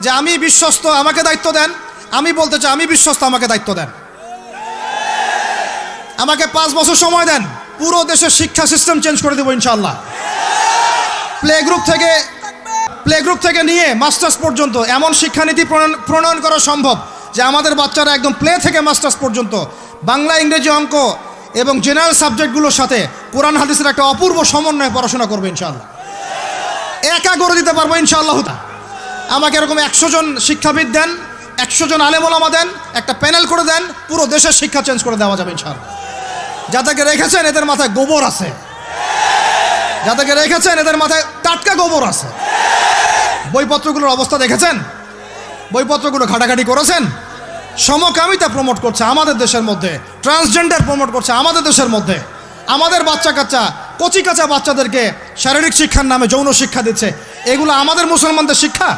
যে আমি বিশ্বস্ত, আমাকে দায়িত্ব দেন। আমি বলতে চাই আমি বিশ্বস্ত, আমাকে দায়িত্ব দেন। আমাকে 5 বছর সময় দেন, পুরো দেশের শিক্ষা সিস্টেম চেঞ্জ করে দেবো ইনশাআল্লাহ। প্লে গ্রুপ থেকে নিয়ে মাস্টার্স পর্যন্ত এমন শিক্ষানীতি প্রণয়ন করা সম্ভব যে আমাদের বাচ্চারা একদম প্লে থেকে মাস্টার্স পর্যন্ত বাংলা, ইংরেজি, অঙ্ক এবং জেনারেল সাবজেক্টগুলোর সাথে কোরআন হাদিসের একটা অপূর্ব সমন্বয়ে পড়াশোনা করবে ইনশাআল্লাহ। একা করে দিতে পারবো ইনশাআল্লাহ। আমাকে এরকম 100 জন শিক্ষাবিদ দেন, 100 জন আলেম ওলামা দেন, একটা প্যানেল করে দেন, পুরো দেশের শিক্ষা চেঞ্জ করে দেওয়া যাবে ইনশাআল্লাহ। যাদেরকে রেখেছেন এদের মাথায় গোবর আছে, যাদেরকে রেখেছেন এদের মাথায় টাটকা গোবর আছে। বইপত্রগুলোর অবস্থা দেখেছেন? বইপত্রগুলো ঘাটাঘাটি করেছেন? সমকামিতা প্রমোট করছে আমাদের দেশের মধ্যে, ট্রান্সজেন্ডার প্রমোট করছে আমাদের দেশের মধ্যে, আমাদের বাচ্চা কাচ্চা কচি কাঁচা বাচ্চাদেরকে শারীরিক শিক্ষার নামে যৌন শিক্ষা দিচ্ছে। এগুলো আমাদের মুসলমানদের শিক্ষা?